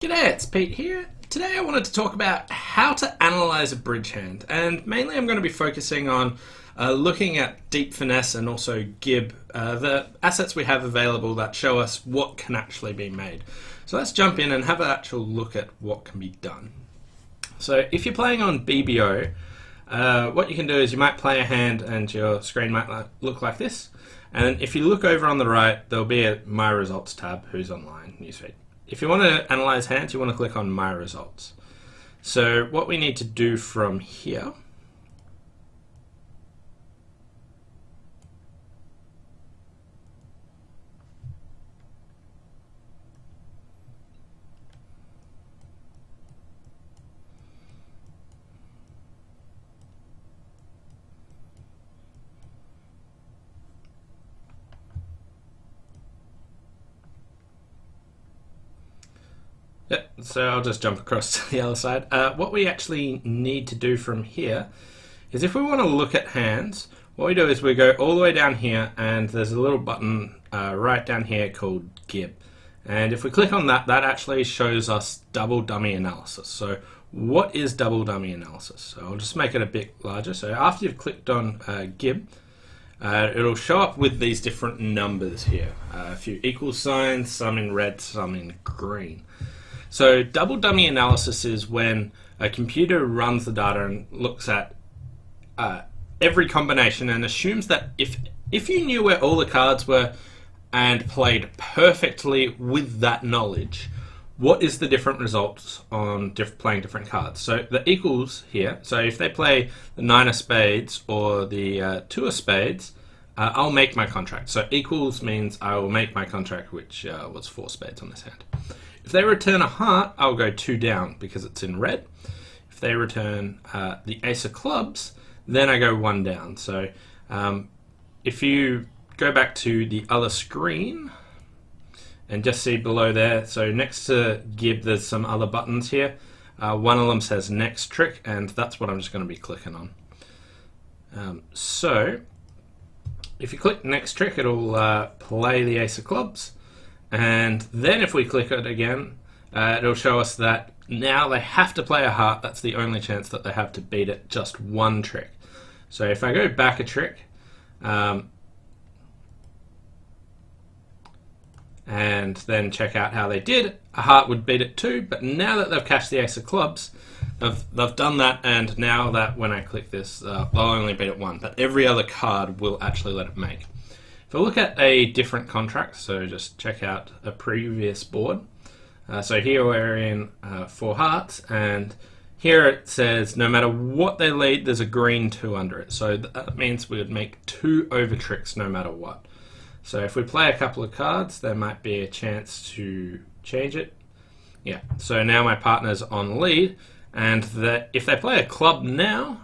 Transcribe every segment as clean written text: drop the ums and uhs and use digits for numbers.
G'day, it's Pete here. Today I wanted to talk about how to analyze a bridge hand, and mainly I'm going to be focusing on looking at deep finesse and also gib, the assets we have available that show us what can actually be made. So let's jump in and have an actual look at what can be done. So if you're playing on BBO, what you can do is you might play a hand and your screen might look like this, and if you look over on the right there'll be a My Results tab, Who's Online, Newsfeed. If you want to analyze hands, you want to click on My Results. So what we need to do from here so I'll just jump across to the other side. What we actually need to do from here is if we want to look at hands, what we do is we go all the way down here and there's a little button right down here called Gib. And if we click on that, that actually shows us double dummy analysis. So what is double dummy analysis? So I'll just make it a bit larger. So after you've clicked on Gib, it'll show up with these different numbers here. A few equal signs, some in red, some in green. So double dummy analysis is when a computer runs the data and looks at every combination and assumes that if you knew where all the cards were and played perfectly with that knowledge, what is the different results on playing different cards? So the equals here, so if they play the 9 of spades or the 2 of spades, I'll make my contract. So equals means I will make my contract, which was 4 spades on this hand. If they return a heart, I'll go 2 down because it's in red. If they return the ace of clubs, then I go 1 down. So if you go back to the other screen and just see below there, so next to Gib there's some other buttons here. One of them says next trick, and that's what I'm just going to be clicking on. So if you click next trick, it'll play the ace of clubs. And then if we click it again, it'll show us that now they have to play a heart. That's the only chance that they have to beat it, just 1 trick. So if I go back a trick, and then check out how they did, a heart would beat it too, but now that they've cashed the ace of clubs, they've done that, and now that when I click this, they'll only beat it 1, but every other card will actually let it make. If I look at a different contract, so just check out a previous board. So here we're in 4 hearts, and here it says no matter what they lead, there's a green 2 under it. So that means we would make 2 over tricks no matter what. So if we play a couple of cards, there might be a chance to change it. Yeah, so now my partner's on lead, and if they play a club now,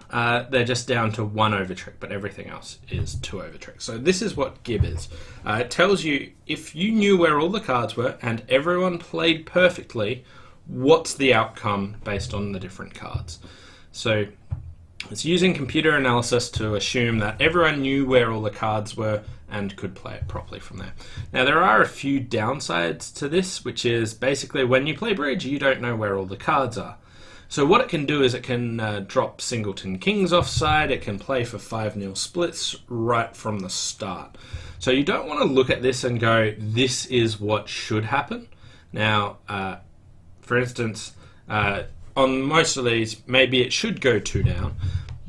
they're just down to 1 over trick, but everything else is 2 over trick. So this is what Gib is. It tells you if you knew where all the cards were and everyone played perfectly, what's the outcome based on the different cards. So it's using computer analysis to assume that everyone knew where all the cards were and could play it properly from there. Now there are a few downsides to this, which is basically when you play bridge, you don't know where all the cards are. So what it can do is it can drop singleton kings offside, it can play for 5-0 splits right from the start. So you don't want to look at this and go, this is what should happen. Now, for instance, on most of these, maybe it should go 2 down,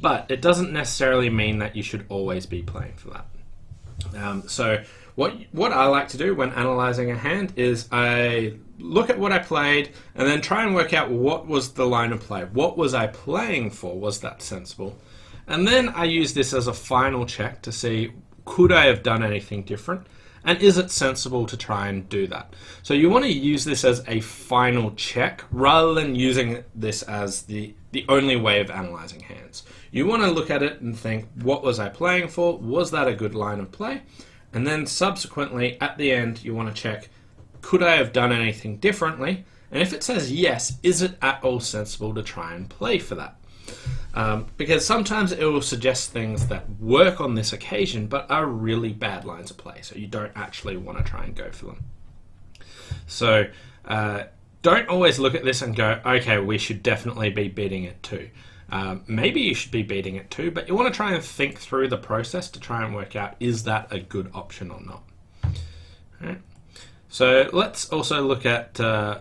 but it doesn't necessarily mean that you should always be playing for that. So what I like to do when analyzing a hand is I look at what I played and then try and work out what was the line of play. What was I playing for? Was that sensible? And then I use this as a final check to see, could I have done anything different? And is it sensible to try and do that? So you want to use this as a final check rather than using this as the only way of analyzing hands. You want to look at it and think, what was I playing for? Was that a good line of play? And then subsequently, at the end, you want to check, could I have done anything differently? And if it says yes, is it at all sensible to try and play for that? Because sometimes it will suggest things that work on this occasion but are really bad lines of play, so you don't actually want to try and go for them. So don't always look at this and go, okay, we should definitely be beating it too. Maybe you should be beating it too, but you want to try and think through the process to try and work out, is that a good option or not? All right. So let's also look at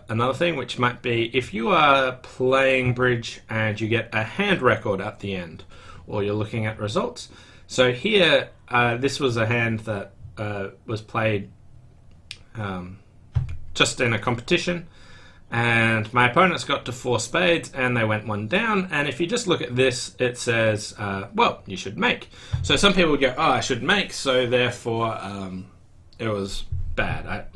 another thing, which might be if you are playing bridge and you get a hand record at the end, or you're looking at results. So here, this was a hand that was played just in a competition, and my opponents got to 4 spades and they went 1 down, and if you just look at this, it says, well, you should make. So some people would go, oh, I should make, so therefore it was bad.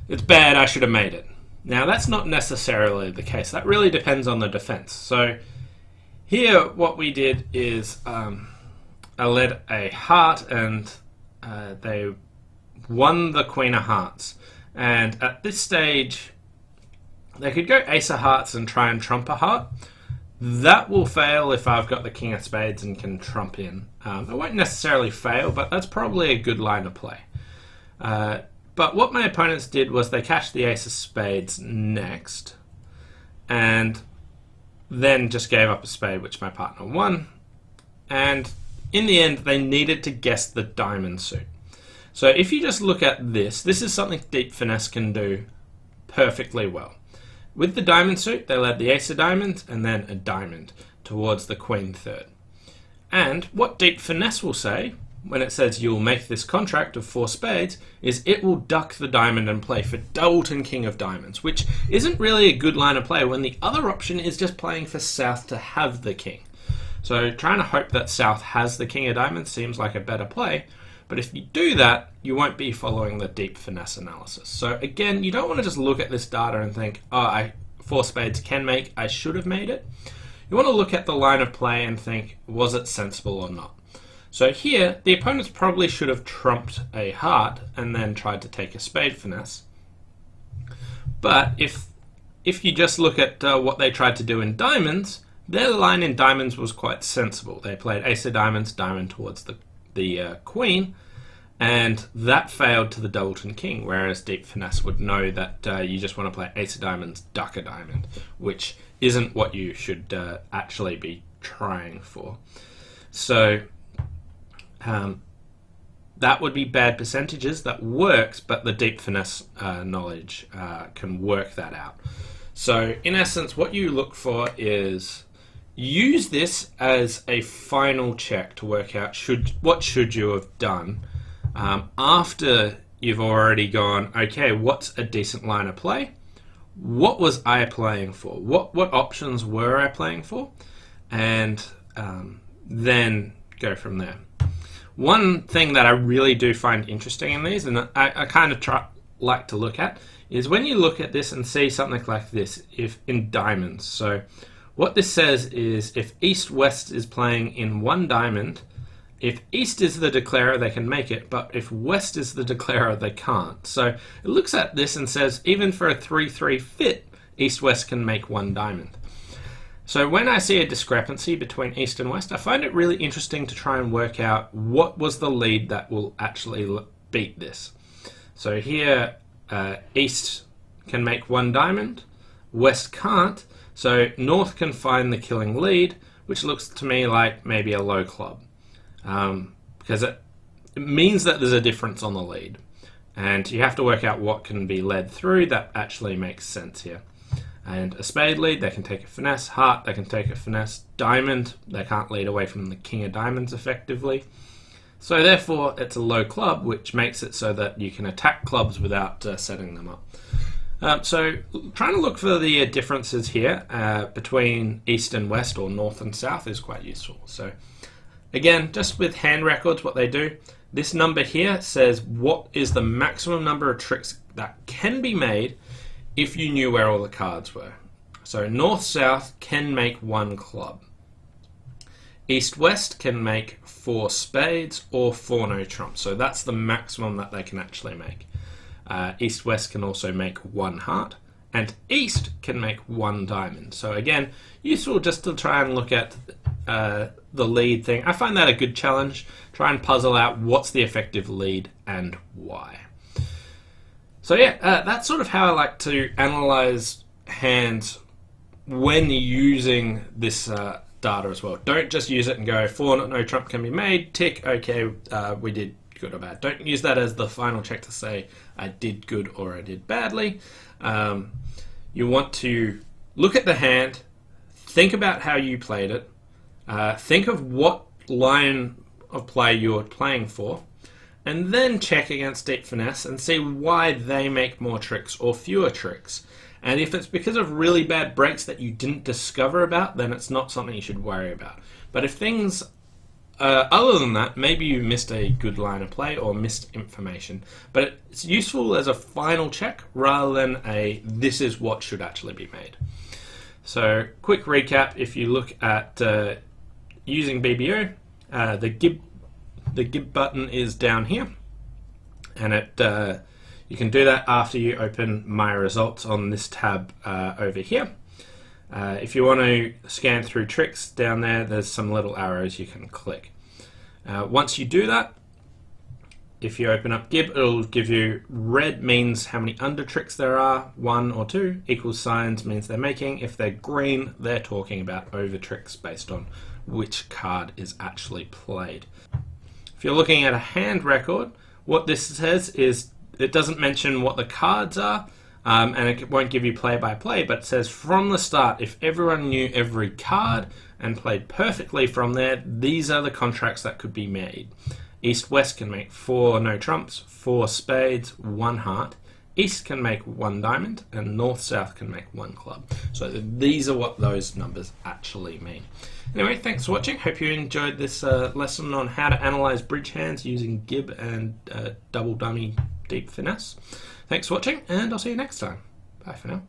It's bad, I should have made it. Now, that's not necessarily the case. That really depends on the defense. So here, what we did is I led a heart, and they won the queen of hearts. And at this stage, they could go ace of hearts and try and trump a heart. That will fail if I've got the king of spades and can trump in. It won't necessarily fail, but that's probably a good line of play. But what my opponents did was they cashed the ace of spades next, and then just gave up a spade, which my partner won. And in the end, they needed to guess the diamond suit. So if you just look at this, this is something Deep Finesse can do perfectly well. With the diamond suit, they led the ace of diamonds and then a diamond towards the queen third. And what Deep Finesse will say, when it says you'll make this contract of 4 spades, is it will duck the diamond and play for Doubleton king of diamonds, which isn't really a good line of play when the other option is just playing for South to have the king. So trying to hope that South has the king of diamonds seems like a better play, but if you do that, you won't be following the Deep Finesse analysis. So again, you don't want to just look at this data and think, oh, 4 spades can make, I should have made it. You want to look at the line of play and think, was it sensible or not? So here, the opponents probably should have trumped a heart and then tried to take a spade finesse. But if you just look at what they tried to do in diamonds, their line in diamonds was quite sensible. They played ace of diamonds, diamond towards the queen, and that failed to the Doubleton king, whereas Deep Finesse would know that you just want to play ace of diamonds, duck a diamond, which isn't what you should actually be trying for. So that would be bad percentages. That works, but the Deep Finesse knowledge can work that out. So in essence, what you look for is use this as a final check to work out what should you have done after you've already gone, okay, what's a decent line of play? What was I playing for? What options were I playing for? And then go from there. One thing that I really do find interesting in these, and I kind of like to look at, is when you look at this and see something like this, if in diamonds. So what this says is if East-West is playing in 1 diamond, if East is the declarer, they can make it, but if West is the declarer, they can't. So it looks at this and says even for a 3-3 fit, East-West can make 1 diamond. So when I see a discrepancy between East and West, I find it really interesting to try and work out what was the lead that will actually beat this. So here, East can make 1 diamond, West can't, so North can find the killing lead, which looks to me like maybe a low club, because it means that there's a difference on the lead, and you have to work out what can be led through that actually makes sense here. And a spade lead, they can take a finesse. Heart, they can take a finesse. Diamond, they can't lead away from the king of diamonds effectively. So therefore, it's a low club, which makes it so that you can attack clubs without setting them up. So trying to look for the differences here between East and West, or North and South, is quite useful. So again, just with hand records, what they do, this number here says what is the maximum number of tricks that can be made if you knew where all the cards were. So North-South can make 1 club. East-West can make 4 spades or 4 no trumps. So that's the maximum that they can actually make. East-West can also make 1 heart. And East can make 1 diamond. So again, useful just to try and look at the lead thing. I find that a good challenge. Try and puzzle out what's the effective lead and why. So yeah, that's sort of how I like to analyze hands when using this data as well. Don't just use it and go, for no trump can be made, tick, okay, we did good or bad. Don't use that as the final check to say I did good or I did badly. You want to look at the hand, think about how you played it, think of what line of play you're playing for, and then check against deep finesse and see why they make more tricks or fewer tricks. And if it's because of really bad breaks that you didn't discover about, then it's not something you should worry about. But if things other than that, maybe you missed a good line of play or missed information. But it's useful as a final check rather than a this is what should actually be made. So quick recap, if you look at using BBO, the gib button is down here, and you can do that after you open My Results on this tab over here. If you want to scan through tricks down there, there's some little arrows you can click. Once you do that, if you open up Gib, it'll give you red means how many under tricks there are, 1 or 2, equals signs means they're making. If they're green, they're talking about over tricks based on which card is actually played. If you're looking at a hand record, what this says is it doesn't mention what the cards are, and it won't give you play-by-play, but it says from the start, if everyone knew every card and played perfectly from there, these are the contracts that could be made. East-West can make 4 no trumps, 4 spades, 1 heart. East can make 1 diamond, and North-South can make 1 club. So these are what those numbers actually mean. Anyway, thanks for watching. Hope you enjoyed this lesson on how to analyze bridge hands using Gib and double dummy deep finesse. Thanks for watching, and I'll see you next time. Bye for now.